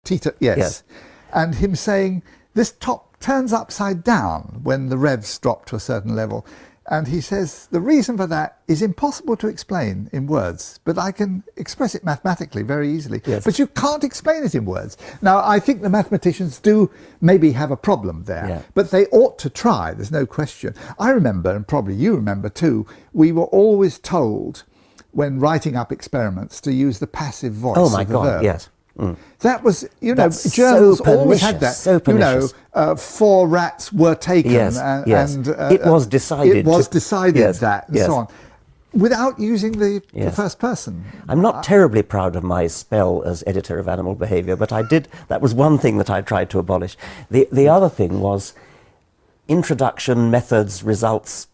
Theta, yes. And him saying, this top turns upside down when the revs drop to a certain level. And he says, the reason for that is impossible to explain in words, but I can express it mathematically very easily. Yes. But you can't explain it in words. Now, I think the mathematicians do maybe have a problem there, but they ought to try, there's no question. I remember, and probably you remember too, we were always told when writing up experiments to use the passive voice Oh my of the God, verb. yes. That was, you know, That's journals so always had that. so pernicious. 4 rats were taken, Yes, and it was decided. It was decided that, and yes. so on, without using the first person. I'm not terribly proud of my spell as editor of Animal Behaviour, but I did. That was one thing that I tried to abolish. The other thing was introduction, methods, results,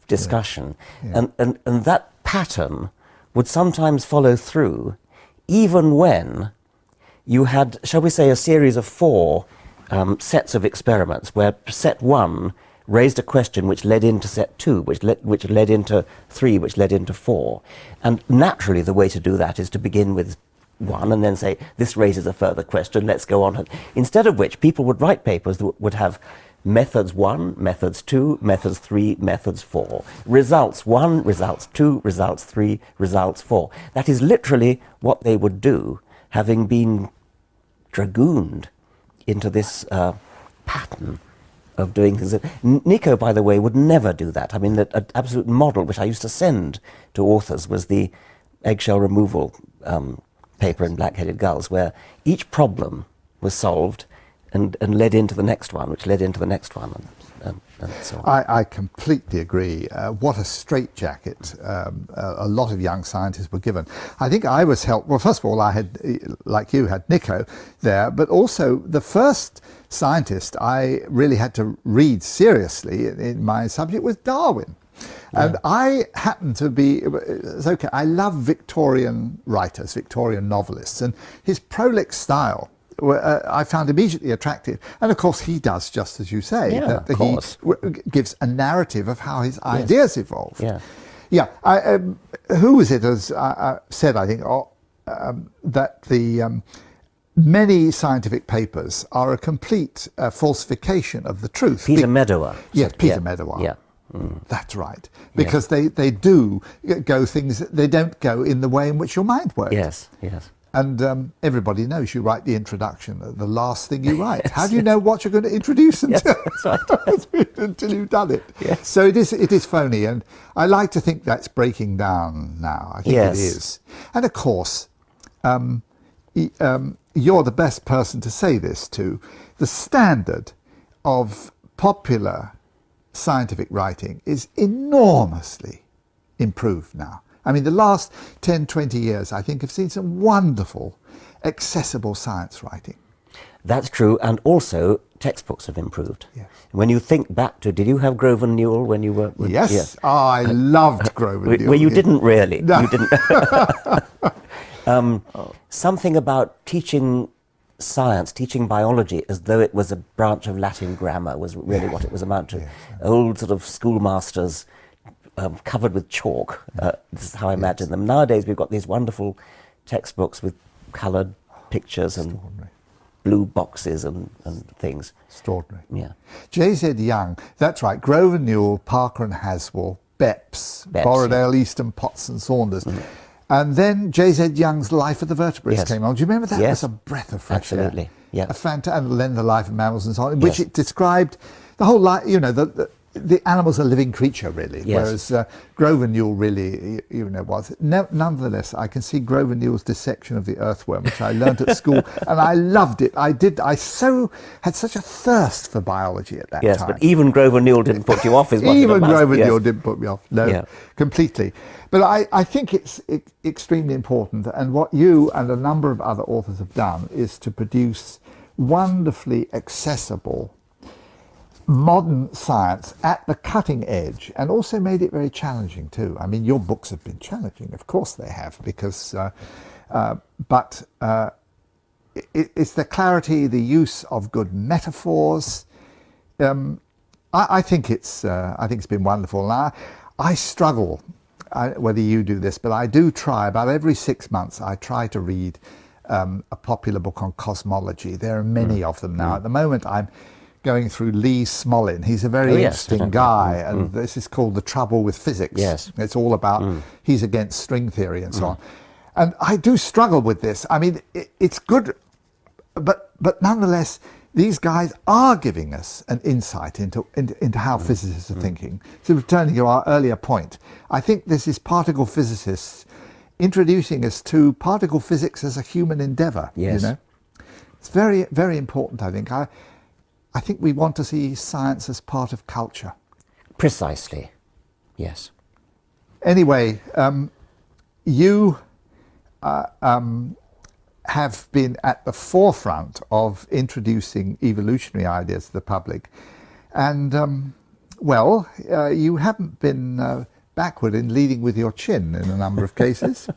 discussion, and that pattern would sometimes follow through, even when you had, shall we say, a series of 4 sets of experiments, where set 1 raised a question which led into set 2, which led into 3, which led into 4. And naturally the way to do that is to begin with 1 and then say, this raises a further question, let's go on. Instead of which, people would write papers that would have methods 1, methods 2, methods 3, methods 4. Results 1, results 2, results 3, results 4. That is literally what they would do, having been dragooned into this pattern of doing things. Nico, by the way, would never do that. I mean, an absolute model, which I used to send to authors, was the eggshell removal paper in Black-Headed Gulls, where each problem was solved and led into the next one, which led into the next one, and so on. I completely agree. What a straitjacket a lot of young scientists were given. I think I was helped. Well, first of all, I had, like you, had Nico there, but also the first scientist I really had to read seriously in my subject was Darwin. And I happen to be, it's okay, I love Victorian writers, Victorian novelists, and his prolix style I found immediately attractive. And of course he does just as you say. Yeah, of course. He gives a narrative of how his ideas evolved. Yeah. Who was it as I said, I think, that the many scientific papers are a complete falsification of the truth. Peter Medower. Yes, Peter Medower. Yeah. That's right. Because they do go things, they don't go in the way in which your mind works. Yes. And everybody knows you write the introduction, the last thing you write. How do you know what you're going to introduce until, until you've done it? Yes. So it is phony, and I like to think that's breaking down now. I think it is. And of course, you're the best person to say this to. The standard of popular scientific writing is enormously improved now. I mean, the last 10, 20 years, I think, have seen some wonderful, accessible science writing. That's true, and also textbooks have improved. Yes. When you think back to, did you have Grove and Newell when you were... Yes. Oh, I loved Grove and Newell. Well, you didn't really. No. You didn't. Something about teaching science, teaching biology, as though it was a branch of Latin grammar was really what it was amounted to. Old sort of schoolmasters covered with chalk. This is how I imagine them. Nowadays we've got these wonderful textbooks with coloured pictures and blue boxes and things. Extraordinary. Yeah. J.Z. Young, that's right, Grove and Newell, Parker and Haswell, Bepps, Borrowdale, Easton, Potts and Saunders. And then J.Z. Young's Life of the Vertebrates came on. Do you remember that? It was a breath of fresh air. Absolutely, yeah. And then The Life of Mammals and so on, in which it described the whole life, you know, the animal's a living creature, really, whereas Grove and Newell really, was. Nonetheless, I can see Grove and Newell's dissection of the earthworm, which I learnt at school, and I loved it. I had such a thirst for biology at that time. Yes, but even Grove and Newell didn't put you off, is what even Grove and Newell didn't put me off, completely. But I think it's extremely important, and what you and a number of other authors have done is to produce wonderfully accessible modern science at the cutting edge, and also made it very challenging too. I mean, your books have been challenging, of course they have, because it's the clarity, the use of good metaphors. I think it's been wonderful. Now, I struggle, whether you do this, but I do try about every 6 months. I try to read a popular book on cosmology. There are many of them now. At the moment, I'm going through Lee Smolin. He's a very interesting guy, and this is called The Trouble with Physics. Yes. It's all about, he's against string theory and so on. And I do struggle with this. I mean, it's good, but nonetheless, these guys are giving us an insight into how physicists are thinking. So returning to our earlier point, I think this is particle physicists introducing us to particle physics as a human endeavour. Yes. You know? It's very, very important, I think. I think we want to see science as part of culture. Precisely, yes. Anyway, you have been at the forefront of introducing evolutionary ideas to the public. And, you haven't been backward in leading with your chin in a number of cases.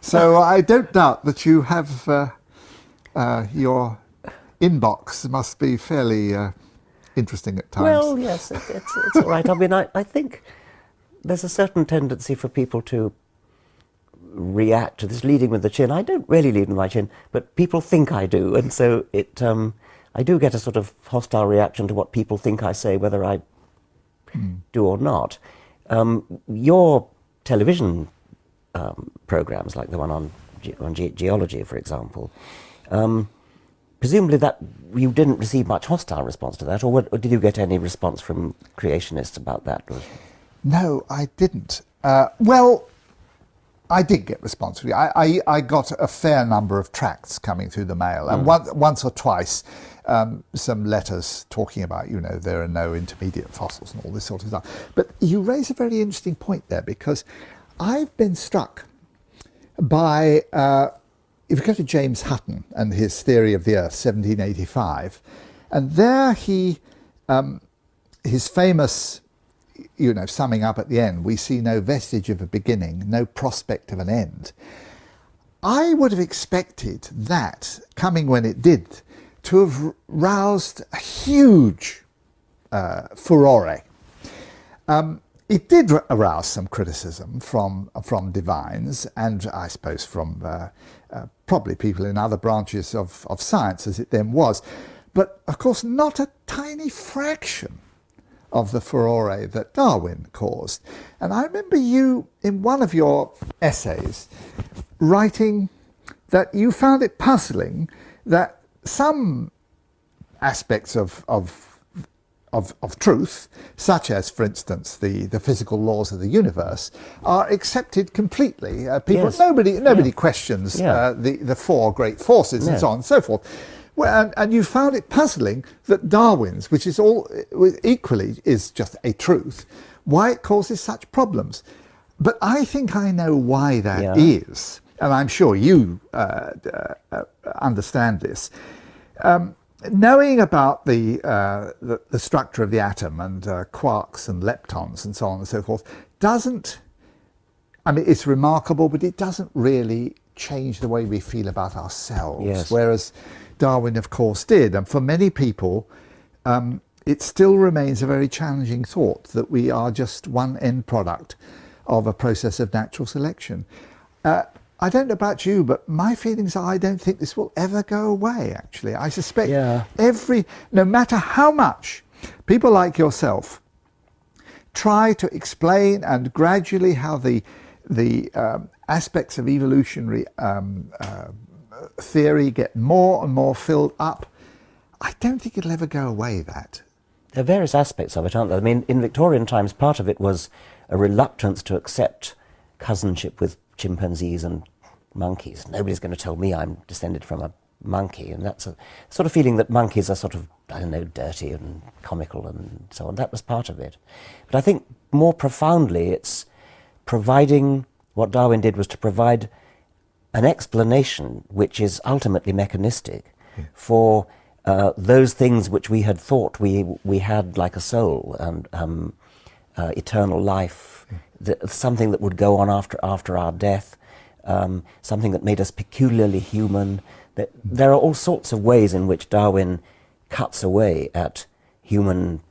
So I don't doubt that you have your inbox must be fairly interesting at times. Well, yes, it's all right. I mean, I think there's a certain tendency for people to react to this leading with the chin. I don't really lead with my chin, but people think I do, and so I do get a sort of hostile reaction to what people think I say, whether I do or not. Your television programs, like the one on geology, for example, presumably that you didn't receive much hostile response to that, or did you get any response from creationists about that? No, I didn't. I did get response. I got a fair number of tracts coming through the mail, and once or twice some letters talking about, there are no intermediate fossils and all this sort of stuff. But you raise a very interesting point there, because I've been struck by, if you go to James Hutton and his theory of the Earth, 1785, and there his famous, summing up at the end, we see no vestige of a beginning, no prospect of an end. I would have expected that, coming when it did, to have roused a huge furore. It did arouse some criticism from divines, and I suppose from probably people in other branches of science, as it then was. But, of course, not a tiny fraction of the furore that Darwin caused. And I remember you, in one of your essays, writing that you found it puzzling that some aspects of truth, such as, for instance, the physical laws of the universe, are accepted completely. Nobody questions the four great forces and so on and so forth. Well, and you found it puzzling that Darwin's, which is equally is just a truth, why it causes such problems. But I think I know why that is, and I'm sure you understand this. Knowing about the structure of the atom and quarks and leptons and so on and so forth it's remarkable, but it doesn't really change the way we feel about ourselves. Yes. Whereas Darwin, of course, did. And for many people, it still remains a very challenging thought that we are just one end product of a process of natural selection. I don't know about you, but my feelings are I don't think this will ever go away, actually. I suspect no matter how much people like yourself try to explain and gradually how the aspects of evolutionary theory get more and more filled up, I don't think it'll ever go away, that. There are various aspects of it, aren't there? I mean, in Victorian times, part of it was a reluctance to accept cousinship with chimpanzees and monkeys. Nobody's going to tell me I'm descended from a monkey, and that's a sort of feeling that monkeys are sort of, dirty and comical and so on. That was part of it. But I think more profoundly, it's providing, what Darwin did was to provide an explanation which is ultimately mechanistic for those things which we had thought we had, like a soul and eternal life, something that would go on after our death, something that made us peculiarly human. There are all sorts of ways in which Darwin cuts away at human